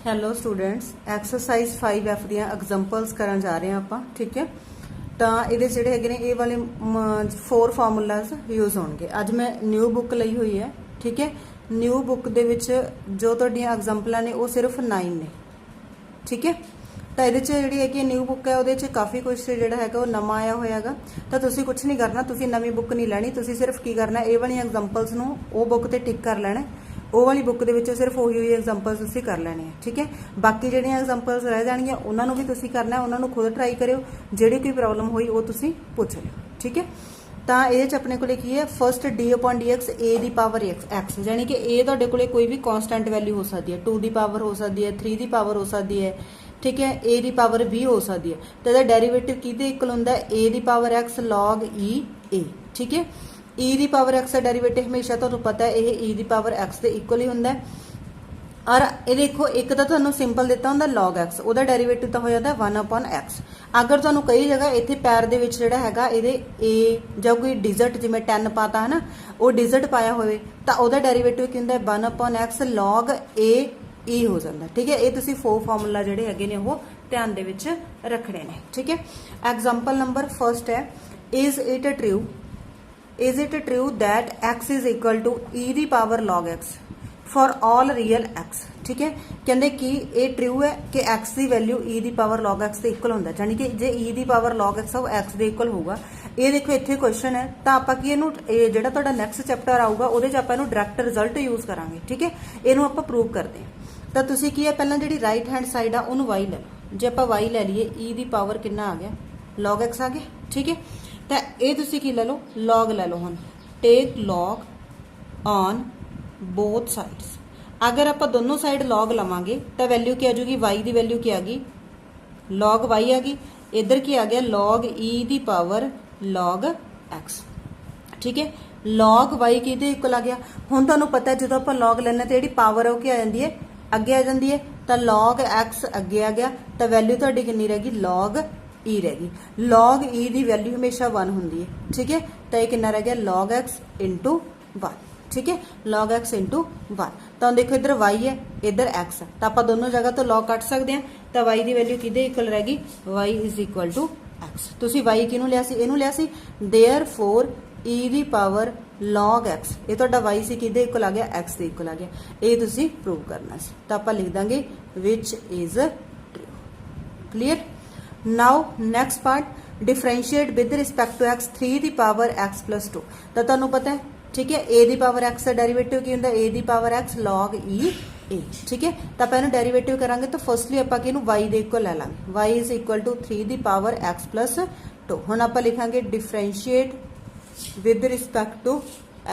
Hello students exercise 5F ਦੀਆਂ examples ਕਰਨ ਜਾ ਰਹੇ ਹਾਂ ਆਪਾਂ ਠੀਕ ਹੈ। ਤਾਂ ਇਹਦੇ ਜਿਹੜੇ ਹੈਗੇ ਨੇ ਇਹ ਵਾਲੇ 4 ਫਾਰਮੂਲਾਜ਼ ਯੂਜ਼ ਹੋਣਗੇ। ਅੱਜ ਮੈਂ ਨਿਊ ਬੁੱਕ ਲਈ ਹੋਈ ਹੈ ਠੀਕ ਹੈ। ਨਿਊ ਬੁੱਕ ਦੇ ਵਿੱਚ ਜੋ ਤੁਹਾਡੀਆਂ ਐਗਜ਼ਾਮਪਲਾਂ ਨੇ ਉਹ ਸਿਰਫ 9 ਨੇ ਠੀਕ ਹੈ। ਤਾਂ ਇਹਦੇ 'ਚ ਜਿਹੜੀ ਹੈਗੀ ਨਿਊ ਬੁੱਕ ਹੈ ਉਹਦੇ 'ਚ ਕਾਫੀ ਕੁਝ ਜਿਹੜਾ ਹੈਗਾ ਉਹ ਨਵਾਂ ਆਇਆ ਹੋਇਆ ਹੈਗਾ। ਤਾਂ ਤੁਸੀਂ ਕੁਝ ਨਹੀਂ ਕਰਨਾ, ਤੁਸੀਂ ਨਵੀਂ ਬੁੱਕ ਨਹੀਂ ਲੈਣੀ, ਤੁਸੀਂ ਸਿਰਫ ਕੀ ਕਰਨਾ ਇਹ ਵਾਲੀਆਂ ਐਗਜ਼ਾਮਪਲਸ ਨੂੰ ਉਹ ਬੁੱਕ ਤੇ ਟਿਕ ਕਰ ਲੈਣਾ। ਉਹ ਵਾਲੀ ਬੁੱਕ ਦੇ ਵਿੱਚੋਂ ਸਿਰਫ ਉਹੀ ਐਗਜ਼ਾਮਪਲਸ ਤੁਸੀਂ ਕਰ ਲੈਣੇ ਆ ਠੀਕ ਹੈ। ਬਾਕੀ ਜਿਹੜੀਆਂ ਐਗਜ਼ਾਮਪਲਸ ਰਹਿ ਜਾਣਗੀਆਂ ਉਹਨਾਂ ਨੂੰ ਵੀ ਤੁਸੀਂ ਕਰਨਾ, ਉਹਨਾਂ ਨੂੰ ਖੁਦ ਟਰਾਈ ਕਰਿਓ, ਜਿਹੜੀ ਕੋਈ ਪ੍ਰੋਬਲਮ ਹੋਈ ਉਹ ਤੁਸੀਂ ਪੁੱਛ ਲਿਓ ਠੀਕ ਹੈ। ਤਾਂ ਇਹਦੇ 'ਚ ਆਪਣੇ ਕੋਲੇ ਕੀ ਹੈ, ਫਸਟ d/dx a ਦੀ ਪਾਵਰ x ਯਾਨੀ ਕਿ ਇਹ ਤੁਹਾਡੇ ਕੋਲੇ ਕੋਈ ਵੀ ਕਨਸਟੈਂਟ ਵੈਲਿਊ ਹੋ ਸਕਦੀ ਹੈ, 2 ਦੀ ਪਾਵਰ ਹੋ ਸਕਦੀ ਹੈ, 3 ਦੀ ਪਾਵਰ ਹੋ ਸਕਦੀ ਹੈ ਠੀਕ ਹੈ, a ਦੀ ਪਾਵਰ b ਹੋ ਸਕਦੀ ਹੈ। ਤਾਂ ਇਹਦਾ ਡੈਰੀਵੇਟਿਵ ਕਿਹਦੇ ਇਕੁਅਲ ਹੁੰਦਾ ਹੈ, a ਦੀ power x log e a ਠੀਕ ਹੈ। e ਦੀ ਪਾਵਰ x ਦਾ ਡੈਰੀਵੇਟਿਵ ਹਮੇਸ਼ਾ ਤੁਹਾਨੂੰ ਪਤਾ ਹੈ ਇਹ e ਦੀ ਪਾਵਰ x ਦੇ ਇਕੁਅਲ ਹੀ ਹੁੰਦਾ ਹੈ। ਔਰ ਇਹ ਦੇਖੋ ਇੱਕ ਤਾਂ ਤੁਹਾਨੂੰ ਸਿੰਪਲ ਦਿੱਤਾ ਹੁੰਦਾ log x, ਉਹਦਾ ਡੈਰੀਵੇਟਿਵ ਤਾਂ ਹੋ ਜਾਂਦਾ 1/x। ਅਗਰ ਤੁਹਾਨੂੰ ਕਈ ਜਗ੍ਹਾ ਇੱਥੇ ਪੈਰ ਦੇ ਵਿੱਚ ਜਿਹੜਾ ਹੈਗਾ ਇਹਦੇ a ਜਾਂ ਕੋਈ ਡਿਜਿਟ ਜਿਵੇਂ 10 ਪਾਤਾ ਹੈ ਨਾ, ਉਹ ਡਿਜਿਟ ਪਾਇਆ ਹੋਵੇ ਤਾਂ ਉਹਦਾ ਡੈਰੀਵੇਟਿਵ ਕੀ ਹੁੰਦਾ 1/x log a e ਹੋ ਜਾਂਦਾ ਠੀਕ ਹੈ। ਇਹ ਤੁਸੀਂ 4 ਫਾਰਮੂਲਾ ਜਿਹੜੇ ਹੈਗੇ ਨੇ ਉਹ ਧਿਆਨ ਦੇ ਵਿੱਚ ਰੱਖਣੇ ਨੇ ਠੀਕ ਹੈ। ਐਗਜ਼ਾਮਪਲ ਨੰਬਰ ਫਸਟ ਹੈ, is it true that x is equal to e ਦੀ power log x for all real x ਠੀਕ ਹੈ। ਕਹਿੰਦੇ ਕਿ ਇਹ ਟਰੂ ਹੈ ਕਿ x ਦੀ ਵੈਲਿਊ e ਦੀ ਪਾਵਰ log x ਦੇ ਇਕੁਅਲ ਹੁੰਦਾ, ਯਾਨੀ ਕਿ ਜੇ e ਦੀ ਪਾਵਰ log x ਉਹ x ਦੇ ਇਕੁਅਲ ਹੋਊਗਾ। ਇਹ ਦੇਖੋ ਇੱਥੇ ਕੁਐਸਚਨ ਹੈ ਤਾਂ ਆਪਾਂ ਕੀ ਇਹਨੂੰ ਜਿਹੜਾ ਤੁਹਾਡਾ ਨੈਕਸਟ ਚੈਪਟਰ ਆਊਗਾ ਉਹਦੇ 'ਚ ਆਪਾਂ ਇਹਨੂੰ ਡਾਇਰੈਕਟ ਰਿਜ਼ਲਟ ਯੂਜ਼ ਕਰਾਂਗੇ ਠੀਕ ਹੈ। ਇਹਨੂੰ ਆਪਾਂ ਪ੍ਰੂਵ ਕਰਦੇ ਹਾਂ। ਤਾਂ ਤੁਸੀਂ ਕੀ ਹੈ, ਪਹਿਲਾਂ ਜਿਹੜੀ ਰਾਈਟ ਹੈਂਡ ਸਾਈਡ ਆ ਉਹਨੂੰ y ਲੈ ਲਓ। ਜੇ ਆਪਾਂ y ਲੈ ਲਈਏ e ਦੀ ਪਾਵਰ ਕਿੰਨਾ ਆ ਗਿਆ log x ਆ ਗਿਆ ਠੀਕ ਹੈ। ਤਾਂ ਇਹ ਤੁਸੀਂ ਕੀ ਲੈ ਲਓ log ਲੈ ਲਓ। ਹੁਣ ਟੇਕ log ਔਨ ਬੋਥ ਸਾਈਡਸ। ਅਗਰ ਆਪਾਂ ਦੋਨੋਂ ਸਾਈਡ log ਲਵਾਂਗੇ ਤਾਂ ਵੈਲਿਊ ਕੀ ਆ ਜੂਗੀ, y ਦੀ ਵੈਲਿਊ ਕੀ ਆ ਗਈ log y ਆ ਗਈ। ਇੱਧਰ ਕੀ ਆ ਗਿਆ log e ਦੀ ਪਾਵਰ log x ਠੀਕ ਹੈ। log y ਕਿਹਦੇ ਇਕੁਅਲ ਆ ਗਿਆ। ਹੁਣ ਤੁਹਾਨੂੰ ਪਤਾ ਜਦੋਂ ਆਪਾਂ log ਲੈਣਾ ਤੇ ਜਿਹੜੀ ਪਾਵਰ ਹੈ ਉਹ ਕੀ ਆ ਜਾਂਦੀ ਹੈ ਅੱਗੇ ਆ ਜਾਂਦੀ ਹੈ। ਤਾਂ log x ਅੱਗੇ ਆ ਗਿਆ ਤਾਂ ਵੈਲਿਊ ਤੁਹਾਡੀ ਕਿੰਨੀ ਰਹਿ ਗਈ log e ਰਹਿ ਗਈ। log e ਦੀ ਵੈਲਿਊ ਹਮੇਸ਼ਾ 1 ਹੁੰਦੀ ਹੈ ਠੀਕ ਹੈ। ਤਾਂ ਇਹ ਕਿੰਨਾ ਰਹਿ ਗਿਆ log x into 1 ਠੀਕ ਹੈ, log x into 1। ਤਾਂ ਦੇਖੋ ਇੱਧਰ y ਹੈ ਇੱਧਰ x ਹੈ ਤਾਂ ਆਪਾਂ ਦੋਨੋਂ ਜਗ੍ਹਾ ਤੋਂ log ਕੱਟ ਸਕਦੇ ਹਾਂ। ਤਾਂ y ਦੀ ਵੈਲਿਊ ਕਿਹਦੇ ਇਕੁਅਲ ਰਹਿ ਗਈ y is equal to x। ਤੁਸੀਂ y ਕਿਹਨੂੰ ਲਿਆ ਸੀ, ਇਹਨੂੰ ਲਿਆ ਸੀ। therefore e ਦੀ ਪਾਵਰ log x ਇਹ ਤੁਹਾਡਾ y ਸੀ ਕਿਹਦੇ ਇਕੁਅਲ ਆ ਗਿਆ x ਦੇ ਇਕੁਅਲ ਆ ਗਿਆ। ਇਹ ਤੁਸੀਂ ਪ੍ਰੂਵ ਕਰਨਾ ਸੀ ਤਾਂ ਆਪਾਂ ਲਿਖ ਦਾਂਗੇ which is true। Clear. Now next part, differentiate with respect to x 3 the power x plus 2। ਤਾਂ ਤੁਹਾਨੂੰ ਪਤਾ ਹੈ ਠੀਕ ਹੈ a ਦੀ ਪਾਵਰ x ਦਾ ਡੈਰੀਵੇਟਿਵ ਕੀ ਹੁੰਦਾ a ਦੀ power x log e a ਠੀਕ ਹੈ। ਤਾਂ ਆਪਾਂ ਇਹਨੂੰ ਡੈਰੀਵੇਟਿਵ ਕਰਾਂਗੇ ਤਾਂ ਫਸਟਲੀ ਆਪਾਂ ਕਿ ਇਹਨੂੰ y ਦੇ ਇਕੁਅਲ ਲੈ ਲਾਂਗੇ, y is equal to 3 the power x plus 2। ਹੁਣ ਆਪਾਂ ਲਿਖਾਂਗੇ differentiate with respect to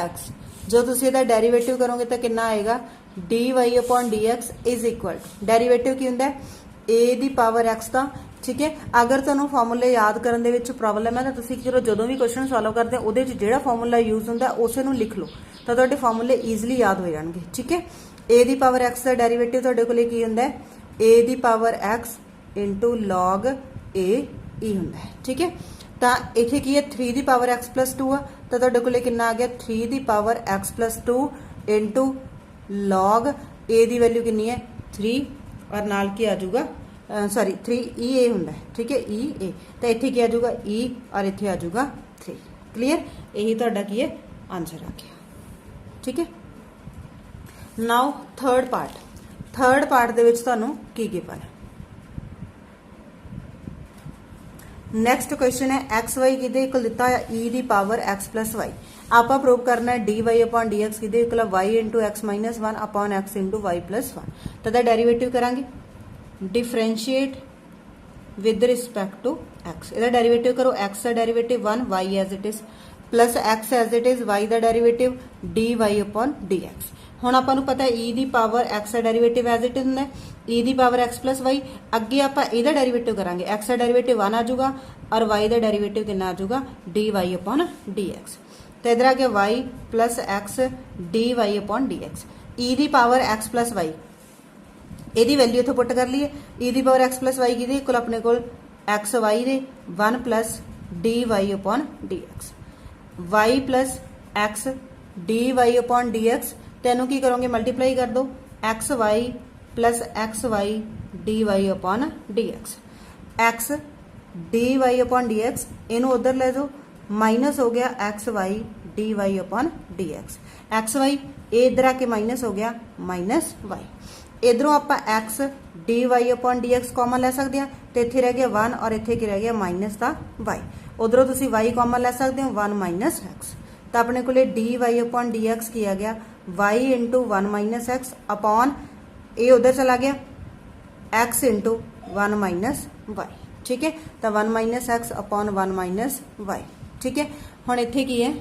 x। ਜੋ ਤੁਸੀਂ ਇਹਦਾ ਡੈਰੀਵੇਟਿਵ ਕਰੋਗੇ ਤਾਂ ਕਿੰਨਾ ਆਏਗਾ dy/dx is equal to derivative ਕੀ ਹੁੰਦਾ a ਦੀ ਪਾਵਰ x ਦਾ ਠੀਕ ਹੈ। ਅਗਰ ਤੁਹਾਨੂੰ ਫਾਰਮੂਲੇ ਯਾਦ ਕਰਨ ਦੇ ਵਿੱਚ ਪ੍ਰੋਬਲਮ ਹੈ ਤਾਂ ਤੁਸੀਂ ਕੀ ਕਰੋ, ਜਦੋਂ ਵੀ ਕੁਐਸਚਨ ਸੋਲਵ ਕਰਦੇ ਉਹਦੇ 'ਚ ਜਿਹੜਾ ਫਾਰਮੂਲਾ ਯੂਜ਼ ਹੁੰਦਾ ਉਸੇ ਨੂੰ ਲਿਖ ਲਓ ਤਾਂ ਤੁਹਾਡੇ ਫਾਰਮੂਲੇ ਈਜ਼ੀਲੀ ਯਾਦ ਹੋ ਜਾਣਗੇ ਠੀਕ ਹੈ। a ਦੀ ਪਾਵਰ x ਦਾ ਡੈਰੀਵੇਟਿਵ ਤੁਹਾਡੇ ਕੋਲੇ ਕੀ ਹੁੰਦਾ ਹੈ a ਦੀ power x into log a e ਹੁੰਦਾ ਹੈ ਠੀਕ ਹੈ। ਤਾਂ ਇੱਥੇ ਕੀ ਹੈ 3 ਦੀ ਪਾਵਰ x plus 2 ਆ ਤਾਂ ਤੁਹਾਡੇ ਕੋਲੇ ਕਿੰਨਾ ਆ ਗਿਆ 3 ਦੀ power x plus 2 into log a the value ਕਿੰਨੀ ਹੈ 3 ਔਰ ਨਾਲ ਕੀ ਆ ਜਾਊਗਾ ਸੌਰੀ 3 e a ਹੁੰਦਾ ਹੈ ਠੀਕ ਹੈ e a। ਤਾਂ ਇੱਥੇ ਕੀ ਆ ਜਾਊਗਾ e ਔਰ ਇੱਥੇ ਆ ਜਾਊਗਾ 3। ਕਲੀਅਰ। ਇਹੀ ਤੁਹਾਡਾ ਕੀ ਹੈ ਆਨਸਰ ਆ ਗਿਆ ਠੀਕ ਹੈ। ਨਾਓ ਥਰਡ ਪਾਰਟ ਦੇ ਵਿੱਚ ਤੁਹਾਨੂੰ ਕੀ ਗਿਵਨ ਹੈ। ਨੈਕਸਟ ਕੁਐਸਚਨ ਹੈ xy ਕਿਹਦੇ ਇਕੁਅਲ ਦਿੱਤਾ ਹੈ e ਦੀ ਪਾਵਰ x plus y। ਆਪਾਂ ਪ੍ਰੂਵ ਕਰਨਾ ਹੈ dy/dx ਕਿਹਦੇ equal y into x minus 1 upon x into y plus 1। ਤਾਂ ਇਹਦਾ ਡੈਰੀਵੇਟਿਵ ਕਰਾਂਗੇ differentiate with respect to x। ਇਹਦਾ ਡੈਰੀਵੇਟਿਵ ਕਰੋ x the derivative 1 y as it is plus x as it is y the derivative dy/dx। ਹੁਣ ਆਪਾਂ ਨੂੰ ਪਤਾ ਹੈ e ਦੀ power x the derivative as it is ਹੁੰਦਾ e ਦੀ ਪਾਵਰ x plus y। ਅੱਗੇ ਆਪਾਂ ਇਹਦਾ ਡੈਰੀਵੇਟਿਵ ਕਰਾਂਗੇ x ਦਾ ਡੈਰੀਵੇਟਿਵ 1 ਆ ਜਾਊਗਾ ਔਰ y ਦਾ ਡੈਰੀਵੇਟਿਵ ਕਿੰਨਾ ਆ ਜਾਊਗਾ dy/dx। ਤਾਂ ਇਧਰ ਆ ਗਿਆ y plus x dy/dx। e ਦੀ ਪਾਵਰ x plus y ਇਹਦੀ ਵੈਲਿਊ ਇੱਥੇ ਪੁੱਟ ਕਰ ਲਈਏ e ਦੀ ਪਾਵਰ x plus y ਕਿਹਦੇ ਇਕੁਅਲ ਆਪਣੇ ਕੋਲ x y ਦੇ 1 plus dy/dx y plus x dy/dx। ਤੈਨੂੰ ਕੀ ਕਰੋਗੇ ਮਲਟੀਪਲਾਈ ਕਰ ਦੋ x y plus x y d y upon d x. X d y upon d x इनू उधर ले जाओ, माइनस हो गया x y d y upon d x. X y इधर आके माइनस हो गया माइनस वाई। इधरों आप x d y upon d x common ले सकते हैं, तो इतने रह गया 1 और इतने की रह गया माइनस का वाई। उधरों तुम वाई कॉमन ले सकते हो 1 माइनस एक्स। तो अपने को d y upon d x किया गया y into 1 minus x upon ये उधर चला गया एक्स इंटू 1 माइनस वाई। ठीक है, तो 1 minus x upon 1 minus y. ठीक है, हुण इत्थे की है,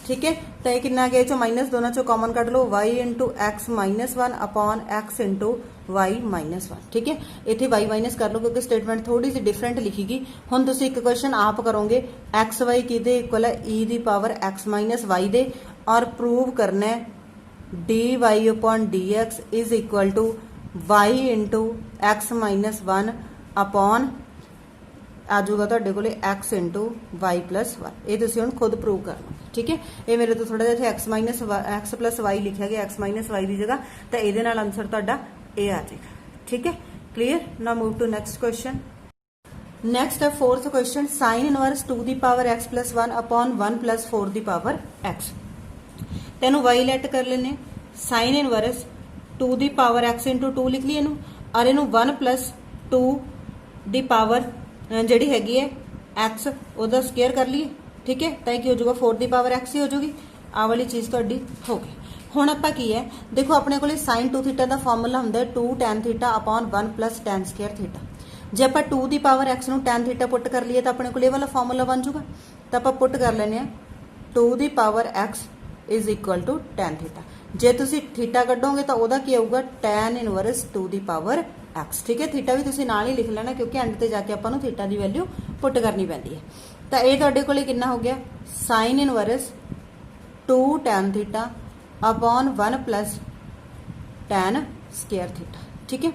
ठीक है, तो ये कितना गया चो माइनस दोनों चो कॉमन कट लो y into x minus 1 upon x into y minus 1। ठीक है, इतने वाई माइनस कर लो क्योंकि स्टेटमेंट थोड़ी सी डिफरेंट लिखीगी। हुण तुसीं एक क्वेश्चन आप करोगे एक्स वाई किहदे इक्वल है ई दी पावर एक्स माइनस वाई दे, और प्रूव करना है d y upon d x is equal to y into x minus 1 upon आ जाऊगा तुहाडे कोले एक्स इंटू वाई प्लस 1। ये तुसीं हुण खुद प्रूव कर लो। ठीक है, ये मेरे तो थोड़ा जिहा x minus x plus y लिखा गया, एक्स माइनस वाई की जगह, तो ये आंसर तुहाडा ए आ जाएगा। ठीक है, clear. Now move to next question. Next है फोर्थ क्वेश्चन, साइन इनवर्स 2 दी power x plus 1 upon 1 plus 4 दी पावर एक्स। तेनों वाई लैट कर लेने, साइन इनवर्स 2 दी पावर एक्स इंटू 2 लिख ली इनू, और इनू 1 प्लस 2 दी पावर जी हैगी है एक्स ओदा स्केयर कर लीए। ठीक है, तो की हो जाएगा 4 दी पावर एक्स ही हो जाएगी। आ वाली चीज़ तुहाडी हो गई। हुण आपां की है देखो अपने को साइन 2 थीटा का फॉर्मूला हुंदा 2 tan theta upon 1 plus tan square theta. जे आप 2 दी पावर एक्स नूं टैन थीटा पुट कर लीए तो अपने को वाला फॉर्मूला बन जाऊगा। तो आप पुट कर लेने 2 दी power x is equal to tan theta. जे तुसीं थीटा कड्डोगे तो वह की आऊगा टैन इनवर्स 2 दी पावर एक्स। ठीक है, थीटा भी तुसीं नाल ही लिख लेना क्योंकि एंड ते जाके आपां नूं थीटा की वैल्यू पुट करनी पैंदी है। तो ये तुहाडे कोले कितना हो गया sign inverse 2 tan theta upon 1 plus tan square theta. ठीक है,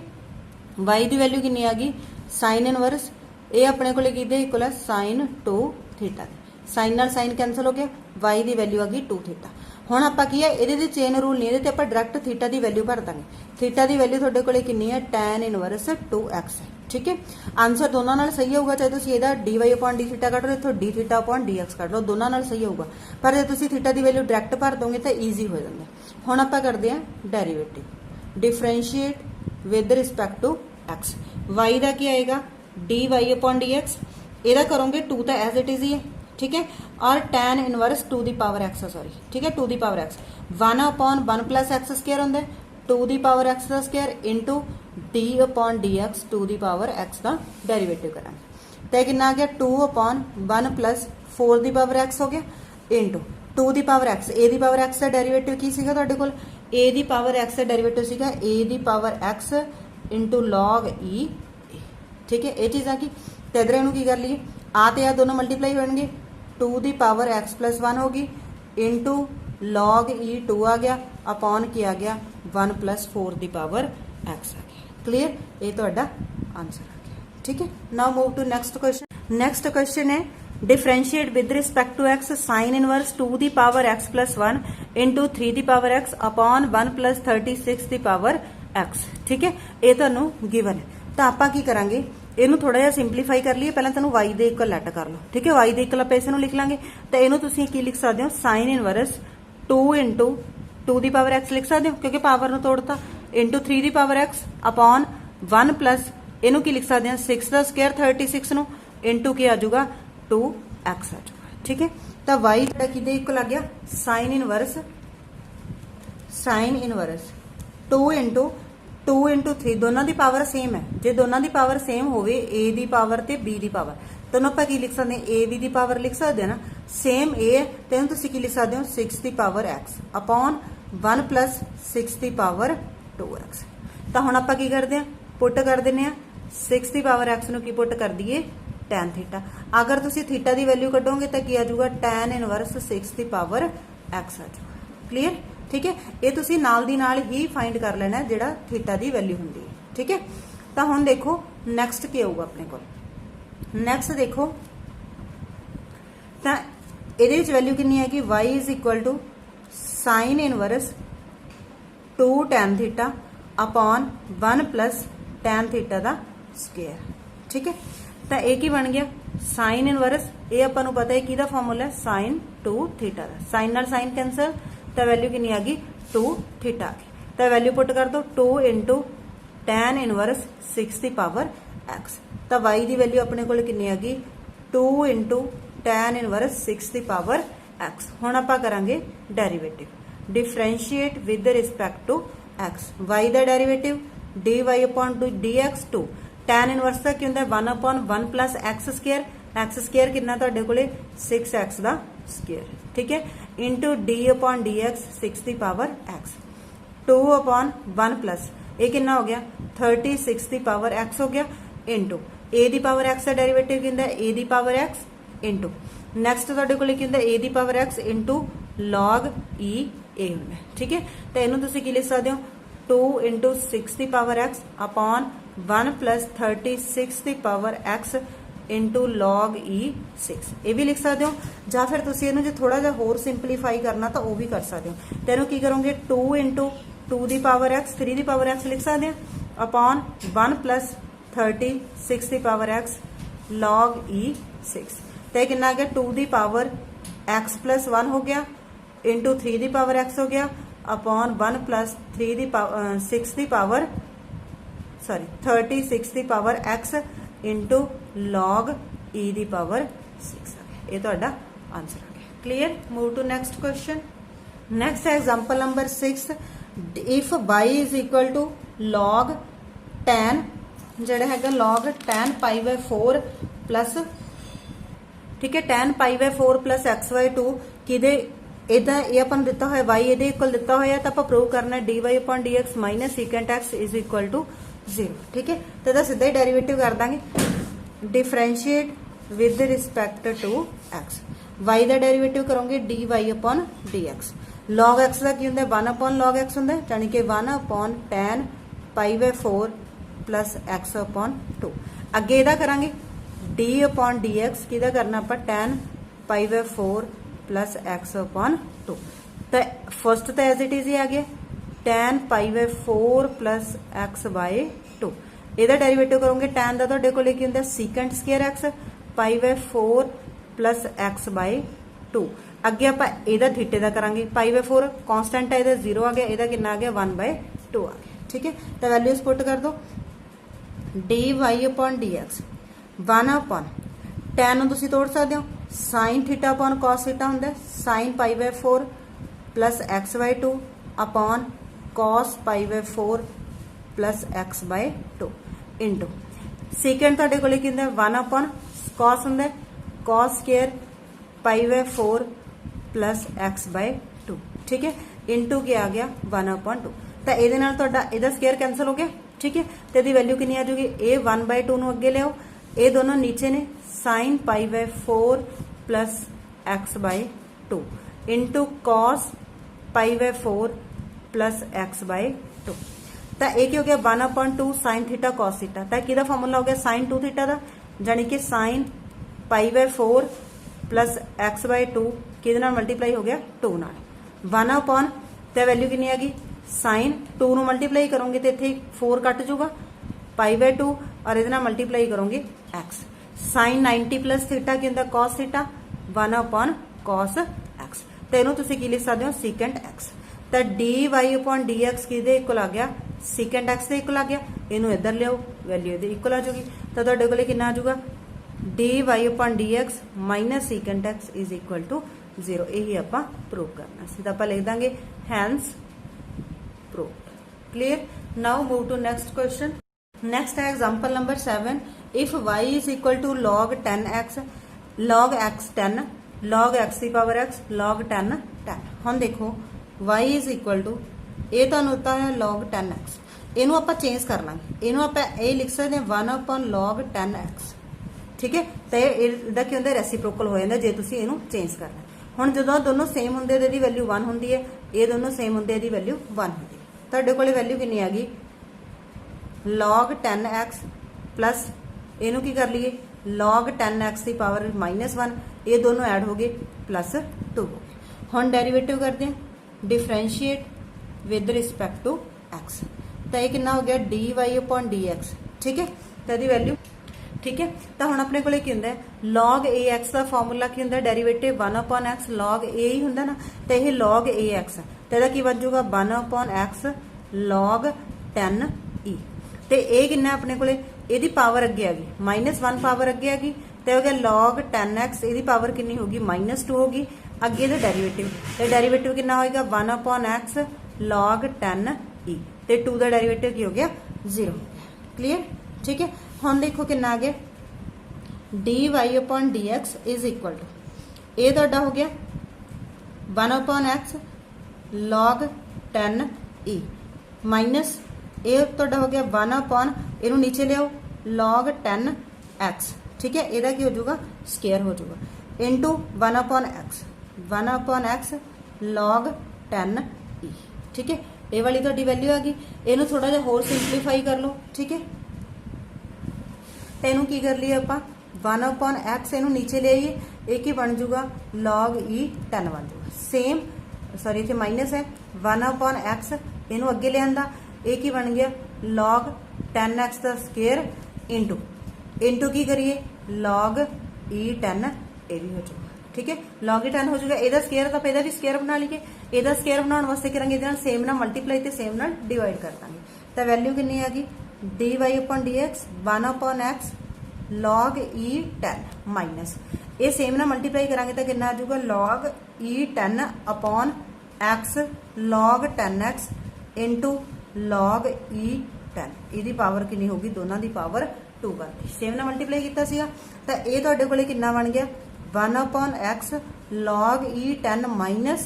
वाई की वैल्यू कितनी आ गई साइन इनवर्स, ये अपने को इक्वल है साइन 2 थीटा। साइन नाल साइन कैंसल हो गया, वाई की वैल्यू आ गई 2 थीटा। हुण आपां की है ये चेन रूल नहीं, ये आपां डायरैक्ट थीटा की वैल्यू भर देंगे। थीटा की वैल्यू तुहाडे कोले कितनी है टैन इनवर्स 2x है। ठीक है, आंसर दोनों नाल सही होगा, चाहे तुसीं इहदा d y upon d theta cut लो, इत्थों d theta upon d x cut लो, दोनों नाल सही होगा। पर जे तुसीं थीटा की वैल्यू डायरैक्ट भर दोगे तो ईजी हो जाता है। हुण आपां करदे हां derivative, differentiate with respect to x. Y का क्या आएगा d y upon d x, इहदा करोगे 2 तो एज इट इज ही है। ठीक है, और टैन इनवर्स 2 दी पावर एक्स सॉरी। ठीक है, 2 दी power x 1 upon 1 plus x square होंगे 2 दी पावर एक्स का square into d upon d x 2 दी पावर एक्स का डेरीवेटिव करांगे। तो कितना आ गया 2 अपॉन 1 प्लस 4 दी पावर एक्स हो गया इंटू 2 दी पावर एक्स। ए दी पावर एक्स का डेरीवेटिव की सीगा तुहाडे कोल, ए दी पावर एक्स का डेरीवेटिव सीगा ए दी power x into log e. ठीक है, ये चीज़ आ गई। तो इधर इनू की कर लीए आ तो दोनों मल्टीप्लाई होंगे, 2 दी पावर एक्स प्लस 1 होगी इंटू लॉग ई 2 आ गया अपॉन की आ गया 1 प्लस 4 दी पावर एक्स आ गया। क्लीयर, ये तो आंसर आ गया। ठीक है, now move to next question. Next question है differentiate with respect to x sine inverse 2 दी पावर एक्स प्लस 1 इंटू 3 दी पावर एक्स अपॉन 1 प्लस 36 दी पावर एक्स। ठीक है, ये तुहानू गिवन है। तो आपां की करांगे इनू थोड़ा जिहा सिंपलीफाई कर लीए। पहले तुहानू वाई दे इक्वल लैट कर लो। ठीक है, वाई दे इक्वल आपां इसनू लिख लांगे। तो इनू तुसीं की लिख सकते हो साइन इनवर्स 2 इंटू 2 दी पावर एक्स लिख सकते हो क्योंकि पावर नू तोड़ता इंटू 3 दी पावर एक्स अपॉन 1 प्लस इनू की लिख सकते हैं 6 का स्केयर 36 नू इंटू की आ जाऊगा 2x आ जाऊगा। ठीक है, तो वाई कि इक्वल आ गया साइन इनवर्स 2 इंटू 2 इंटू 3 दोनों की पावर सेम है। जे दोनों की पावर सेम हो ए की पावर ते बी की पावर दोनों आप की लिख सकते हैं ए बी की पावर लिख सकते हैं ना, सेम ए है तो तुम की लिख सकते हो 6 की पावर एक्स अपॉन 1 प्लस 6 की पावर 2x। तो हुण आप की करते हैं पुट कर दें 6 की पावर एक्स नूं की पुट कर दिए टैन थीटा। अगर तुम थीटा की वैल्यू कड्डोगे तो की आ जाऊगा टैन इनवर्स 6 की पावर एक्स आ जाऊगा। क्लीयर, ठीक है, ये तुसीं नाल दी नाल ही फाइंड कर लेना जिहड़ा थीटा की वैल्यू हुंदी है। ठीक है, तो हुण देखो नैक्सट की आऊगा अपने को। नैक्सट देखो तो ये वैल्यू कितनी है कि y is equal to sine inverse 2 tan theta upon 1 plus tan theta का स्केयर। ठीक है, तो ये की बन गया साइन इनवर्स। ये अपन नूं पता है कि फॉर्मूला है साइन 2 थीटा का। साइन नाल साइन कैंसल, तो वैल्यू कितनी आ गई 2 थीटा आ गई। तो वैल्यू पुट कर दो 2 इंटू tan इनवर्स 6 की पावर x। तो y की वैल्यू अपने को कितनी आ गई 2 इंटू tan इनवर्स 6 की पावर x। हुण आपां करांगे derivative, differentiate with respect to x। y का derivative dy upon d x 2 tan inverse का की हुंदा 1 upon 1 plus x square. X square कितना तुहाडे कोले 6x का स्केयर। ठीक है, into d upon d x 6 की पावर x। 2 अपॉन 1 प्लस ये कितना हो गया 36 की पावर x हो गया, इंटू ए दी पावर x का डेरीवेटिव की हुंदा ए दी पावर x इंटू नैक्सट तुहाडे कोले की हुंदा ए दी power x into log e ए हुंदा। ठीक है, तो इहनूं तुसीं की लिख सकदे हो 2 इंटू 6 की पावर x अपॉन 1 प्लस 36 की पावर x इंटू लॉग ई 6। ये भी लिख सकते हो, या फिर तुसीं इहनूं जे थोड़ा जिहा होर सिंपलीफाई करना तो वह भी कर सकते हो। तो इहनूं की करोगे 2 इंटू 2 की पावर x 3 की पावर x लिख सकते हैं अपॉन 1 प्लस 36 की पावर x लॉग ई 6। तो यह कितना आ गया 2 की पावर x प्लस 1 हो गया इंटू 3 की पावर x हो गया अपॉन 1 प्लस 6 की पावर 36 की पावर x इंटू लॉग ई की पावर 6 आ गया। ये तुहाडा आंसर आ गया। Clear. Move to next question. Next example number 6। If y is equal to log tan जिहड़ा हैगा log tan pi by 4 plus, ठीक है, tan pi by 4 plus x/2 किदे इहदा ये अपन दिता होया y इहदे इक्वल दिता होया तो आप प्रूव करना dy upon dx minus secant x is equal to 0। ठीक है, तो इहदा सीधा ही डेरीवेटिव कर देंगे, differentiate with respect to x। y का डेरीवेटिव करोगे dy upon dx। Log x का की हुंदा 1 अपॉन लॉग x हुंदा, यानी कि 1 upon tan pi by 4 plus x upon 2। अगे इहदा करांगे d अपॉन dx, किहदा करना आपां tan pi by 4 plus x upon 2। तो फर्स्ट तो एज इट इज ही आ गया tan pi by 4 plus x by 2। ਇਹਦਾ डेरीवेटिव करोगे tan ਦਾ ਤੁਹਾਡੇ ਕੋਲੇ ਕੀ ਹੁੰਦਾ secant square x pi by 4 plus x by 2। ਅੱਗੇ ਆਪਾਂ ਇਹਦਾ ਥੀਟੇ ਦਾ ਕਰਾਂਗੇ ਪਾਈ बाय 4 ਕਾਂਸਟੈਂਟ ਹੈ, ਇਹਦਾ 0 ਆ ਗਿਆ, ਇਹਦਾ ਕਿੰਨਾ ਆ ਗਿਆ 1 बाय 2 ਆ ਗਿਆ। ठीक है, तो वैल्यूज पुट कर दो dy upon dx 1 upon tan ਨੂੰ ਤੁਸੀਂ ਤੋੜ ਸਕਦੇ ਹੋ sin theta upon cos theta ਹੁੰਦਾ sin pi by 4 plus x by 2 upon cos pi by 4 plus x by 2 into secant ਤੁਹਾਡੇ ਕੋਲੇ ਕੀ ਹੁੰਦਾ 1 अपॉन cos ਹੁੰਦਾ cos square pi by 4 plus x by 2। ठीक है, इंटू क्या आ गया 1 अपॉन 2। तो ਇਹਦੇ ਨਾਲ ਤੁਹਾਡਾ ਇਹਦਾ स्क्वायर कैंसल हो गया। ठीक है, तो ਇਹਦੀ वैल्यू कितनी आ जाएगी ये 1 बाय 2 ਨੂੰ ਅੱਗੇ ਲਿਆਓ, ਇਹ दोनों नीचे ने sin pi by 4 plus x by 2 into cos pi by 4 plus x by 2। तो एक हो गया 1 upon 2 sine theta cos theta. तो किहदा फॉर्मूला हो गया साइन 2 थीटा का, यानी कि sine pi by 4 plus x by 2 किहदे नाल मल्टीप्लाई हो गया 2 नाल 1 अपॉन तो वैल्यू कितनी आ गई साइन 2 ਨੂੰ मल्टीप्लाई करोगे तो इत्थे 4 कट जाऊगा पाई बाय 2 और इहदे नाल मल्टीप्लाई करोगे x। साइन 90 प्लस थीटा की हुंदा cos theta 1 upon cos x। तो इहनूं तुसीं की लिख सकदे हो सीकेंट x। तो dy अपॉन dx किहदे इक्वल आ गया सीकेंट x ਦੇ इक्वल आ गया, इनू इधर लियाओ वैल्यू ਇਹਦੀ इक्वल आ जाएगी। तो ਤੁਹਾਡੇ ਕੋਲੇ ਕਿੰਨਾ ਆ ਜਾਊਗਾ dy upon dx minus secant x is equal to 0। यही ਆਪਾਂ प्रूव करना ਸੀ, ਤਾਂ ਆਪਾਂ ਲਿਖ ਦਾਂਗੇ hence prove. Clear. Now move to next question. Next है example number 7। If y is equal to log 10x log x 10 log x की पावर x log 10 10। ਹੁਣ देखो y इज इक्वल टू ਇਹ ਤੁਹਾਨੂੰ ਦਿੱਤਾ ਹੈ log 10x, ਇਹਨੂੰ ਆਪਾਂ ਚੇਂਜ ਕਰ ਲਾਂਗੇ, ਇਹਨੂੰ ਆਪਾਂ ਇਹ ਲਿਖ ਸਕਦੇ ਹਾਂ 1 upon log 10x। ਠੀਕ ਹੈ, ਤੇ ਇਹਦਾ ਕੀ ਹੁੰਦਾ ਰੈਸੀਪ੍ਰੋਕਲ ਹੋ ਜਾਂਦਾ ਜੇ ਤੁਸੀਂ ਇਹਨੂੰ ਚੇਂਜ ਕਰਨਾ। ਹੁਣ ਜਦੋਂ ਦੋਨੋਂ ਸੇਮ ਹੁੰਦੇ ਤੇ ਇਹਦੀ ਵੈਲਿਊ 1 ਹੁੰਦੀ ਹੈ, ਇਹ ਦੋਨੋਂ ਸੇਮ ਹੁੰਦੇ ਇਹਦੀ ਵੈਲਿਊ 1 ਹੁੰਦੀ ਹੈ। ਤੁਹਾਡੇ ਕੋਲੇ ਵੈਲਿਊ ਕਿੰਨੀ ਆ ਗਈ log 10x प्लस ਇਹਨੂੰ ਕੀ ਕਰ ਲਈਏ log 10x ਦੀ ਪਾਵਰ -1, ਇਹ ਦੋਨੋਂ ਐਡ ਹੋ ਗਏ प्लस 2 ਹੋ गए। ਹੁਣ डेरिवेटिव करते हैं differentiate with respect to x। तो तो ये कितना हो गया d y upon d x. ठीक है, तो इसकी वैल्यू ठीक है। तो हुण अपने कोले की हुंदा है log ए एक्स का फॉर्मूला की हुंदा डेरीवेटिव 1 अपॉन एक्स log ए ही हुंदा ना, तो ये log ए एक्स तो इसका की बन जाऊगा 1 अपॉन एक्स log 10 ई। तो ये कितना अपने कोले ਇਹਦੀ पावर अगे आ गई -1 पावर अगे आ गई तो हो गया log 10x ਇਹਦੀ पावर कितनी होगी -2 होगी अगे ਇਹਦਾ डेरीवेटिव तो डेरीवेटिव कितना होएगा 1 अपॉन x log 10 ई तो 2 का डेरीवेटिव की हो गया 0 हो गया। क्लीयर, ठीक है। हुण देखो कितना आ गया d y upon d x is equal to ये तुहाडा हो गया 1 upon x log 10 e minus ये तुहाडा हो गया 1 अपॉन इनू नीचे लियाओ log 10 x। ठीक है, ਇਹਦਾ ਕੀ ਹੋ ਜਾਊਗਾ ਸਕੁਅਰ ਹੋ ਜਾਊਗਾ into 1 upon x log 10 e। ठीक है, ये वाली ਤੁਹਾਡੀ वैल्यू आ गई। ਇਹਨੂੰ थोड़ा ਜਿਹਾ ਹੋਰ ਸਿੰਪਲੀਫਾਈ कर लो। ठीक है, तो ਇਹਨੂੰ ਕੀ कर लिए ਆਪਾਂ 1 अपॉन x ਇਹਨੂੰ नीचे ले आइए ये की बन जाऊगा log e 10 बन जाऊगा। सेम सॉरी इतने माइनस है 1 अपॉन x ਇਹਨੂੰ ਅੱਗੇ ले आंदा ये की बन गया log 10x का स्केयर इंटू की करिए log e 10 ये भी हो जाएगा। ठीक है, log e 10 हो जाएगा। ਇਹਦਾ स्केयर ਤਾਂ ਇਹਦਾ भी स्केयर बना लीजिए। ਇਹਦਾ स्केयर बनाने वास्ते करांगे ਇਹਦੇ ਨਾਲ सेम ਨਾਲ मल्टीप्लाई ਤੇ सेम ਨਾਲ डिवाइड कर ਦਾਂਗੇ ਤਾਂ वैल्यू कितनी आ गई dy upon dx 1 upon x log e 10 minus ये सेम ਨਾਲ मल्टीप्लाई करांगे ਤਾਂ कितना आ जाऊगा log e 10 upon x log 10x into log e 10 ਇਹਦੀ पावर कितनी होगी दोनों की पावर 2 करती सेम ਨਾਲ मल्टीप्लाई किया ਸੀਗਾ ਤਾਂ ਇਹ ਤੁਹਾਡੇ ਕੋਲੇ ਕਿੰਨਾ ਬਣ ਗਿਆ 1 upon x log e 10 minus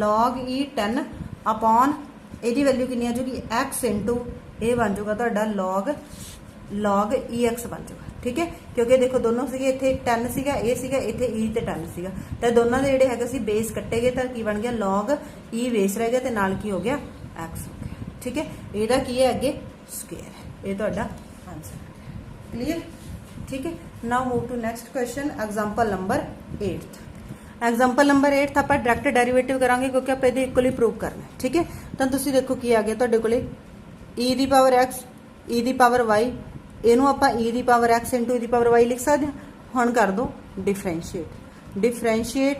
log e 10 upon ਇਹਦੀ वैल्यू कितनी आ जाएगी x इंटू ਇਹ बन जाऊगा ਤੁਹਾਡਾ log ex बन जाऊगा। ठीक है, क्योंकि देखो दोनों सीगे इत्थे 10 सीगा ਇਹ ਸੀਗਾ ਇੱਥੇ e ਤੇ 10 ਸੀਗਾ ਤਾਂ ਦੋਨਾਂ ਦੇ ਜਿਹੜੇ ਹੈਗੇ ਸੀ ਬੇਸ ਕੱਟੇ ਗਏ ਤਾਂ ਕੀ ਬਣ ਗਿਆ log e ਬੇਸ ਰਹਿ ਗਿਆ ਤੇ ਨਾਲ ਕੀ ਹੋ ਗਿਆ x ਹੋ ਗਿਆ। ठीक है, ਇਹਦਾ ਕੀ ਹੈ ਅੱਗੇ स्क्वायर है ये ਤੁਹਾਡਾ आंसर है। क्लियर, ठीक है। Now move to next question example number 8। Example number 8 ਆਪਾਂ डायरेक्ट डेरिवेटिव करांगे क्योंकि ਆਪਾਂ ਇਹਦੇ ਇਕੁਅਲੀ ਪ੍ਰੂਵ ਕਰਨਾ है। ठीक है, ਤਾਂ ਤੁਸੀਂ ਦੇਖੋ ਕੀ ਆ ਗਿਆ ਤੁਹਾਡੇ ਕੋਲੇ e ਦੀ ਪਾਵਰ x e ਦੀ ਪਾਵਰ y ਇਹਨੂੰ ਆਪਾਂ e ਦੀ ਪਾਵਰ x e ਦੀ ਪਾਵਰ y ਲਿਖ ਸਕਦੇ ਹਾਂ। ਹੁਣ ਕਰ ਦੋ differentiate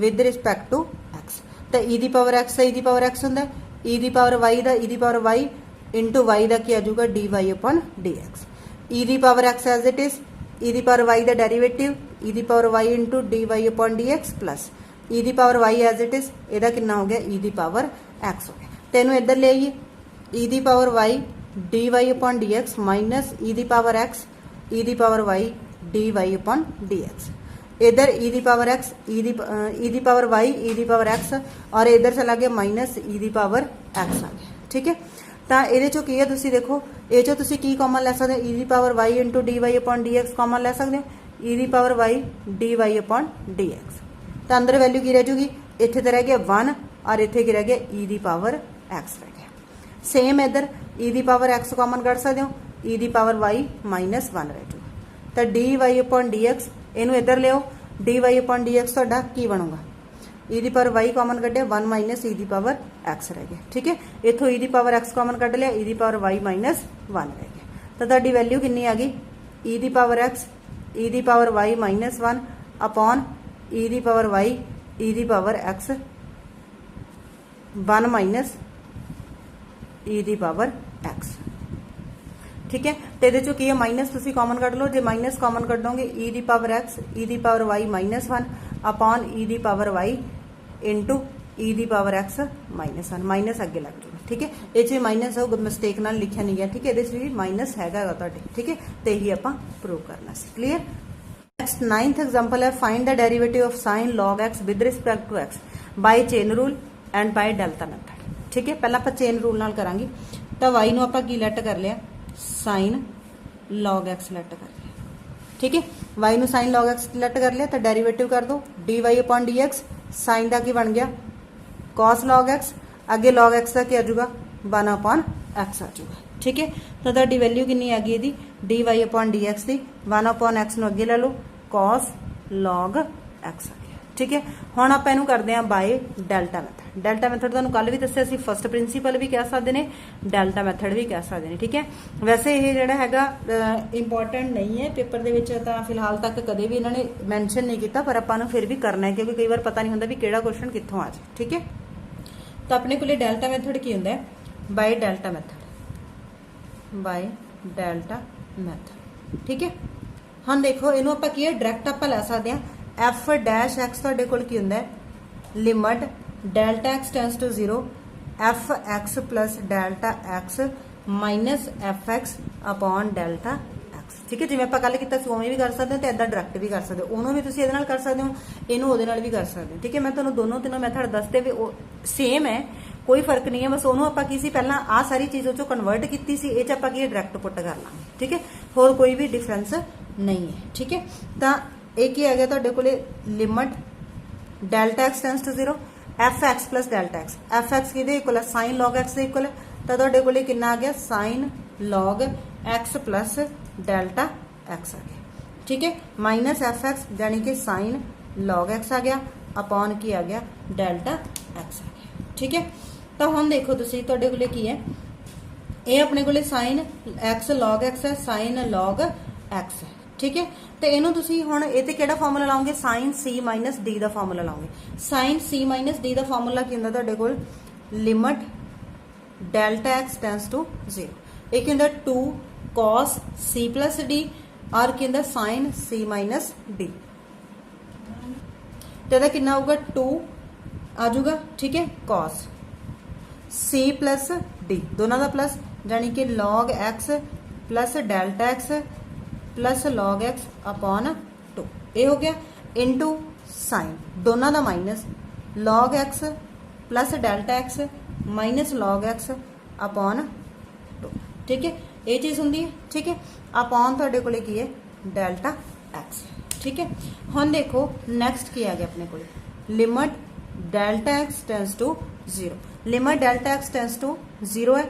with respect to x ਤਾਂ e ਦੀ ਪਾਵਰ x e ਦੀ ਪਾਵਰ x ਹੁੰਦਾ e ਦੀ ਪਾਵਰ y ਦਾ e ਦੀ ਪਾਵਰ y इंटू वाई का की आ जाऊगा d y upon d x e the power x as it is E the power y का derivative e the power y into d y upon d x plus e the power y as it is यदा कितना हो गया ई दी power x हो गया। तेनों इधर ले आइए ई दी power y d y upon d x minus e दी power x e दी power y d y upon d x इधर ई दी पावर एक्स ई दी पावर वाई ई दी पावर एक्स और इधर चला गया माइनस ई दी power x आ गया। ठीक है, ਤਾਂ ਇਹਦੇ ਚੋਂ ਕੀ ਹੈ ਤੁਸੀਂ ਦੇਖੋ ਇਹ ਚੋਂ ਤੁਸੀਂ ਕੀ ਕਾਮਨ ਲੈ ਸਕਦੇ ਹੋ e ਦੀ power y into dy upon dx common ਲੈ ਸਕਦੇ ਹੋ e ਦੀ power y dy upon dx ਤਾਂ ਅੰਦਰ ਵੈਲਿਊ ਕੀ ਰਹਿ ਜੂਗੀ ਇੱਥੇ ਤੇ ਰਹਿ ਗਿਆ 1 ਔਰ ਇੱਥੇ ਕੀ ਰਹਿ ਗਿਆ e ਦੀ ਪਾਵਰ x ਰਹਿ ਗਿਆ। ਸੇਮ ਇਧਰ e ਦੀ ਪਾਵਰ x ਕਾਮਨ ਕੱਢ ਸਕਦੇ ਹੋ e ਦੀ ਪਾਵਰ y -1 ਰਹਿ ਜੂਗਾ ਤਾਂ dy upon dx ਇਹਨੂੰ ਇੱਧਰ ਲਿਓ dy upon dx ਤੁਹਾਡਾ ਕੀ ਬਣੂਗਾ e ਦੀ ਪਾਵਰ y ਕਾਮਨ ਕੱਢਿਆ 1 ਮਾਈਨਸ e ਦੀ ਪਾਵਰ x ਰਹਿ ਗਿਆ। ਠੀਕ ਹੈ, ਇਥੋਂ e ਦੀ ਪਾਵਰ x ਕਾਮਨ ਕੱਢ ਲਿਆ e ਦੀ ਪਾਵਰ y -1 ਰਹਿ ਗਿਆ ਤਾਂ ਤੁਹਾਡੀ ਵੈਲਿਊ ਕਿੰਨੀ ਆ ਗਈ e ਦੀ ਪਾਵਰ x e ਦੀ ਪਾਵਰ y -1 ਅਪੋਨ e ਦੀ ਪਾਵਰ y e ਦੀ ਪਾਵਰ x 1 ਮਾਈਨਸ e ਦੀ ਪਾਵਰ x। ठीक है, तो ये की है माइनस तुसी कॉमन कट लो जो माइनस कॉमन कट दोगे e the power x e the power y -1 upon e the power y into e the power x -1 minus अगे लग जाएगा। ठीक है, ये माइनस हो मिस्टेक नाल लिखा नहीं गया। ठीक है, ये भी माइनस हैगा तुहाडे। ठीक है, तो यही आपां प्रूव करना सी। क्लीयर, नेक्स्ट 9th एग्जांपल है find the derivative of sin log x with respect to x by chain rule and by delta method. ठीक है, पहला आपां चेन रूल नाल करांगे तो y नूं आपां की लैट कर लिया साइन log x लैट कर लिया। ठीक है, y नूं साइन log x लैट कर लिया तो डेरिवेटिव कर दो dy upon dx साइन का की बन गया cos log x अगे log x का क्या आ जाऊगा 1 upon x आ जाऊगा। ठीक है, तो तुहाडी वैल्यू कितनी आ गई इहदी dy upon dx दी 1 upon x नूं अगे ले लो cos log x आ गया। ठीक है। हुण आपां इहनूं करदे हां by delta method. Delta method तुहानूं कल भी दस्सिया सी, फस्ट प्रिंसीपल भी कह सकते हैं, डेल्टा मैथड भी कह सकते हैं, ठीक है। वैसे ये जिहड़ा हैगा इंपॉर्टेंट नहीं है पेपर दे विच, तां फिलहाल तक कदे भी इन्होंने मैंशन नहीं किया, पर आपां नूं फिर भी करना है क्योंकि कई बार पता नहीं हुंदा भी किहड़ा क्वेश्चन कित्थों आ जाए, ठीक है। तो अपने कोले डेल्टा मैथड की हुंदा है, by delta method, by delta method, ठीक है। हम देखो इनू आपां की डायरैक्ट आपां लै सकते हैं, एफ डैश एक्स तुहाडे कोल की हुंदा है limit delta x tends to 0 f x plus delta x minus f x upon delta x, ठीक है। जिवें आपां कल कीता सी उवें भी कर सकते हो, तो इदां डायरैक्ट भी कर सकते हो, उहनूं भी तुसीं इहदे नाल कर सकते हो, इहनूं उहदे नाल भी कर सकते हो, ठीक है। मैं तुहानूं दोनों तीनों मैथड दसते भी सेम है, कोई फर्क नहीं है, बस उहनूं आपां की सी पहलां आ सारी चीज़ों चों कन्वर्ट कीती सी, इह च आपां की डायरैक्ट पुट कर लांगे, ठीक है। होर कोई भी डिफरेंस नहीं है, ठीक है। तो एक ही आ गया तुहाडे कोले limit delta x tends to 0 f x plus delta x, f x किहदे इक्वल है साइन लॉग एक्स दे इक्वल है, तो तुहाडे कोले कितना आ गया sine log x plus delta x आ गया, ठीक है। माइनस एफ एक्स यानी कि साइन लॉग एक्स आ गया, अपॉन की आ गया डेल्टा एक्स आ गया, ठीक है। तो हम देखो तुसीं तुहाडे कोले की है, ये अपने कोले साइन एक्स लॉग एक्स है, साइन लॉग एक्स है, ठीक है। तो इनू तुसीं हुण इह ते किहड़ा फार्मूला लाओगे, साइन सी माइनस डी का फार्मूला लाओगे। साइन सी माइनस डी का फार्मूला की हुंदा तुहाडे कोल limit delta x tends to 0, एक हुंदा 2 कॉस सी प्लस डी और की हुंदा साइन सी माइनस डी, तो इहदा कितना आऊगा 2 आ जाऊगा, ठीक है, कॉस सी प्लस डी दोनों का प्लस यानी कि log x plus delta x plus log x upon 2, ये हो गया इनटू साइन दोनों का minus log x plus delta x minus log x upon 2, ठीक है। ये चीज़ होंगी है, ठीक है। अपॉन तुहाडे कोले की है डेल्टा एक्स, ठीक है। हुण देखो नैक्सट की आ गया अपने को limit delta x tends to 0, limit delta x tends to 0 है,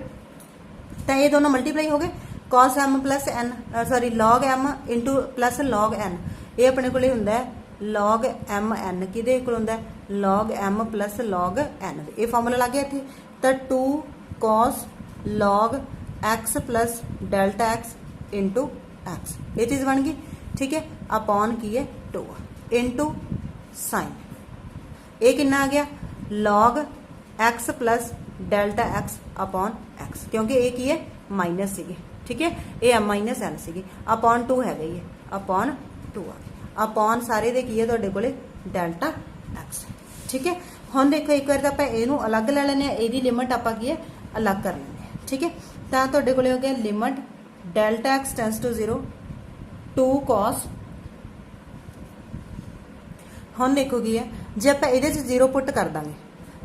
तो ये दोनों मल्टीप्लाई हो गए, cos m plus n sorry log m into plus log n, ये अपने को हुंदा है लॉग एम एन किहदे इक्वल हुंदा है log m plus log n, ये फार्मूला लग गया इत्थे। तो 2 cos log x plus delta x into x, ये चीज़ बन गई, ठीक है। अपॉन की है 2 इंटू साइन, ये कितना आ गया log x plus delta x upon x, क्योंकि ये की है माइनस सी, ठीक है, ये एम माइनस एन सी, अपॉन 2 है गई है, अपॉन 2 आ गया, अपॉन सारे दे की है तुहाडे कोले डेल्टा एक्स, ठीक है। हुण देखो एक बार आपां इहनूं अलग ले लैंदे, इहदी लिमिट आपां की है अलग कर लैंदे, ठीक है। तो तुहाडे कोले हो गया limit delta x tends to 0 2 cos, हुण देखो की है जे आपां इहदे च 0 पुट कर दांगे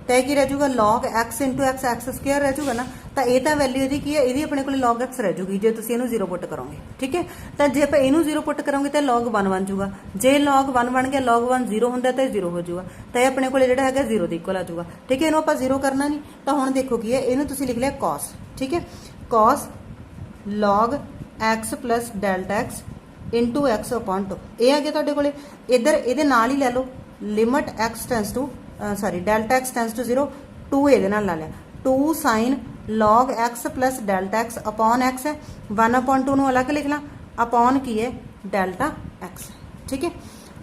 तो यह रह जूगा log x into x x square रह जूगा ना, तो ये तो वैल्यू यदि की है यदि अपने को लॉग एक्स रह जूगी जो तुम इनू 0 पुट करोगे, ठीक है। तो जे आप इनू 0 पुट करोगे तो लॉग 1 बन जूगा, जे लॉग 1 बन गया लॉग 1 0 होंगे तो 0 हो जूगा, तो यह अपने को जोड़ा है 0 के इक्वल आ जूगा, ठीक है। इनू आप 0 करना नहीं, तो हुण देखो की है इनू तुसीं लिख लिया कॉस, ठीक है, cos log x plus delta x into x upon 2, यह आ गया तुहाडे कोले। इधर ये नाल ही लै लो limit x tends to sorry delta x tends to 0 2 ये ला लिया 2 sine log x plus delta x upon x है 1 अपॉन 2 अलग लिखना अपॉन की है डेल्टा एक्स, ठीक है।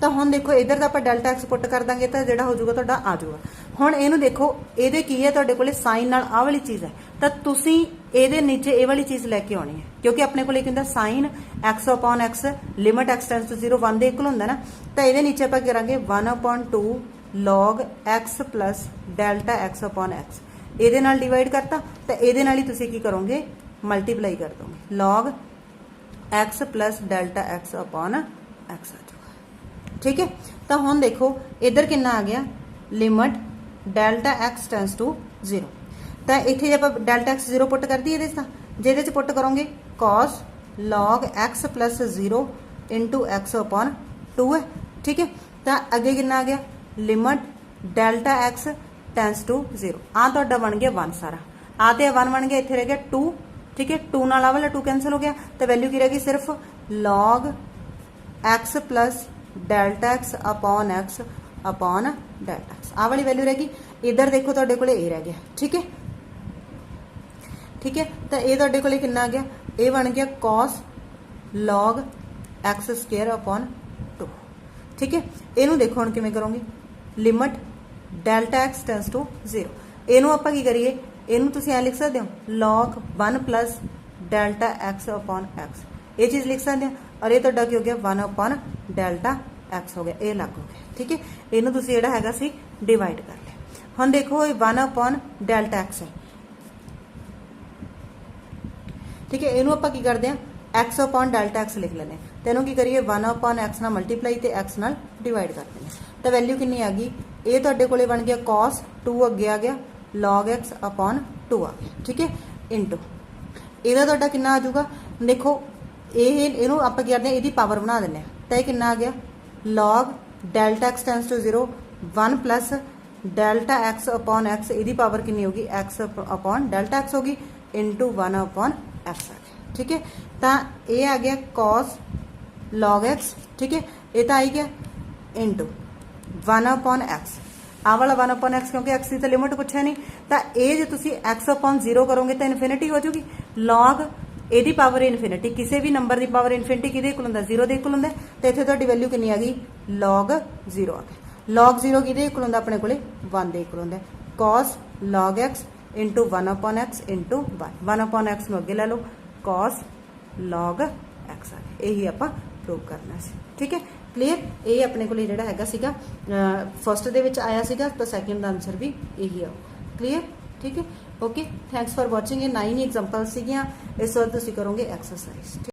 तो हुण देखो इधर तो आप डेल्टा एक्स पुट कर देंगे तो जोड़ा हो जाऊगा तुहाडा आ जाऊगा। हुण इहनूं देखो ये की है तुहाडे कोले साइन नाल आ वाली चीज़ है, तो तुसीं इहदे नीचे ये वाली चीज़ लैके आउणी है क्योंकि अपने को कहता sine x upon x limit x tends to 0 1 दे इक्वल हुंदा ना, तो ये नीचे आप करांगे 1 upon 2 log x plus delta x upon x, ये डिवाइड करता तो ये ही तुसीं की करोगे मल्टीप्लाई कर दोगे log x plus delta x upon x आ जाऊगा, ठीक है। तो हुण देखो इधर कितना आ गया limit delta x tends to 0, तो इत्थे आप डेल्टा एक्स 0 पुट कर दी जे पुट करोगे cos log x plus 0 into x upon 2 है, ठीक है। तो अगे कितना आ गया limit delta x tends to 0, आ तुहाडा बन गया 1 सारा, आ तो 1 बन गया, इत्थे रह गया 2, ठीक है। 2 नाल आ वाला 2 कैंसिल हो गया, तो वैल्यू की रह गई सिर्फ log x plus delta x upon x upon delta x. आ वाली वैल्यू रहेगी। इधर देखो तुहाडे कोले ए रह गया, ठीक है ठीक है। तो ये तुहाडे कोले कितना आ गया, ये बन गया cos log x square upon 2, ठीक है। इनू देखो हुण किवें करोगे, limit delta x tends to 0। इनू आपां की करिए, इनू तुसीं ऐ लिख सकते हो log 1 plus delta x upon x, ये चीज़ लिख सकते हो। और ये तुहाडा की हो गया 1 अपॉन डेल्टा एक्स हो गया, ये लग हो गया, ठीक है। इनू तुसीं जिहड़ा हैगा सी डिवाइड कर लिया। हुण देखो ये 1 अपॉन डेल्टा एक्स है, ठीक है। इनू आपां की करते हैं एक्स अपॉन डेल्टा एक्स लिख लेने, तो इनू की करिए 1 अपॉन एक्स नाल मल्टीप्लाई तो एक्स नाल डिवाइड कर देंगे। तो वैल्यू कितनी आ गई, ये तुहाडे कोले बन गया cos 2 अगे आ गया log x अपॉन 2 आ गया, ठीक है, इंटू ਇਹਦਾ ਤੁਹਾਡਾ कितना आ जाऊगा। देखो ਇਹਨੂੰ ਆਪਾਂ ਕੀ ਕਰਦੇ ਹਾਂ, ਇਹਦੀ ਪਾਵਰ ਬਣਾ ਦਿੰਦੇ ਹਾਂ। ਤਾਂ ਇਹ ਕਿੰਨਾ ਆ ਗਿਆ log delta x tends to 0 1 plus delta x upon x, ਇਹਦੀ पावर कितनी होगी x अपॉन डेल्टा x होगी इंटू 1 अपॉन x आ गया, ठीक है। तो ये आ गया cos log x, ठीक है। ये तो आई गया इंटू 1 अपॉन x, आ वाला 1 अपॉन एक्स, क्योंकि एक्स की तो लिमिट पूछा नहीं। तो ये जो तुम एक्स अपॉन 0 करोगे तो इनफिनिटी हो जाएगी। लॉग एदी पावर इनफिनिटी, किसी भी नंबर की पावर इनफिनिटी कि 0 के इक्वल होंगे। तो इतने तुहाडी वैल्यू कितनी आ गई log 0 आ गया। log 0 कि इक्वल होंगे अपने को 1 के इक्वल होंगे। cos log x into 1 upon x into 1 upon x में अगे लै लो cos log x आ गया। यही आप प्रूव करना सी, ठीक है। क्लीयर, ये अपने को जिहड़ा हैगा सीगा फर्स्ट दे विच आया सीगा, तो सैकेंड दा आंसर भी यही आऊगा। क्लीयर, ठीक है, ओके। Thanks for watching. ये 9 एग्जाम्पल्स सीगियां, इस वार तुसीं करोगे एक्सरसाइज।